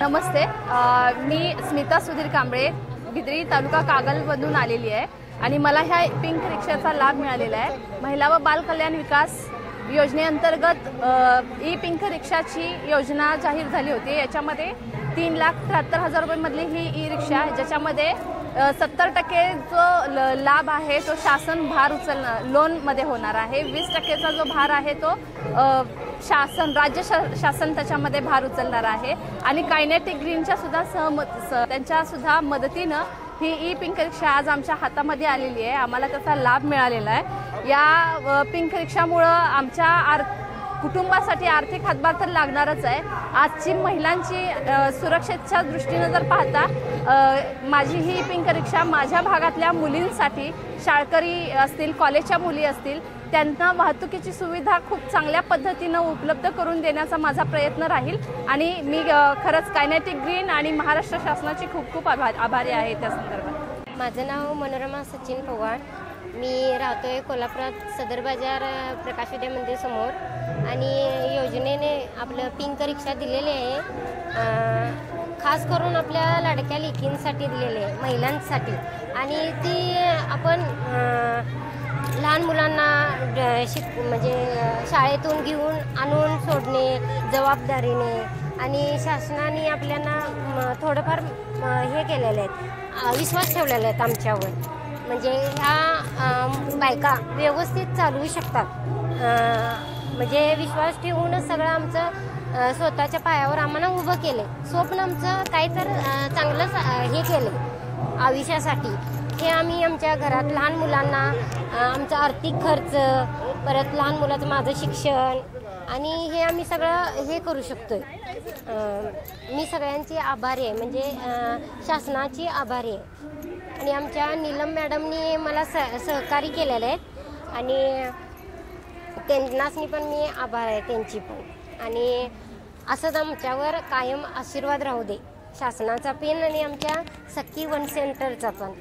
नमस्ते, मी स्मिता सुधीर कांबळे बिद्री तालुका कागलमधून आलेली आहे आणि मला ह्या पिंक रिक्षाचा लाभ मिळालेला आहे। महिला व बाल कल्याण विकास योजनेअंतर्गत ई पिंक रिक्षाची योजना जाहीर झाली होती। याच्यामध्ये 3,73,000 रुपये मधली ही ई रिक्षा आहे, ज्याच्यामध्ये 70% जो लाभ आहे तो शासन भार लोन मध्ये होणार आहे। 20% जो भार आहे तो राज्य शासन त्याच्यामध्ये भार उचलणार आहे आणि कायनेटिक ग्रीनच्या सुद्धा त्यांच्या सुद्धा मदतीने ही ई पिंक रिक्षा आज आमच्या हातामध्ये आलेली आहे। आम्हाला त्याचा लाभ मिळालेला आहे। या पिंक रिक्षामुळे आमच्या कुटुंबासाठी आर्थिक हातभार तर लागणारच आहे। आजची महिलांची सुरक्षेच्या दृष्टीने जर पाहता माझी ही पिंक रिक्षा माझ्या भागातल्या मुलींसाठी, शाळकरी असतील, कॉलेजच्या मुली असतील, त्यांना वाहतुकीची सुविधा खूप चांगल्या पद्धतीने उपलब्ध करून देण्याचा माझा प्रयत्न राहील आणि मी खरंच कायनेटिक ग्रीन आणि महाराष्ट्र शासनाची खूप खूप आभारी आहे त्या संदर्भात। माझं नाव मनोरमा सचिन पवार, मी राहतोय कोल्हापुरात सदर बाजार प्रकाश विद्या मंदिर समोर आणि योजनेने आपलं पिंक रिक्षा दिलेली आहे। खास करून आपल्या लाडक्या लेकींसाठी दिलेली आहे, महिलांसाठी, आणि ती आपण लहान मुलांना म्हणजे शाळेतून घेऊन आणून सोडणे जबाबदारीने, आणि शासनाने आपल्याला थोडंफार हे केलेलं आहे, विश्वास ठेवलेला आहे आमच्यावर, म्हणजे ह्या बायका व्यवस्थित चालवू शकतात। म्हणजे विश्वास ठेवूनच सगळं आमचं स्वतःच्या पायावर आम्हाला उभं केले, स्वप्न आमचं काही तर चांगलं हे केलं आयुष्यासाठी। हे आम्ही आमच्या घरात लहान मुलांना आमचा आर्थिक खर्च, परत लहान मुलाचं माझं शिक्षण, आणि हे आम्ही सगळं हे करू शकतोय। मी सगळ्यांची आभारी आहे, म्हणजे शासनाची आभारी आहे, आणि आमच्या नीलम मॅडमनी मला सहकार्य केलेले आहेत आणि त्यांनासनी पण मी आभार आहे त्यांची पण, आणि असंच आमच्यावर कायम आशीर्वाद राहू दे शासनाचा पण आणि आमच्या सखी वन सेंटरचा पण।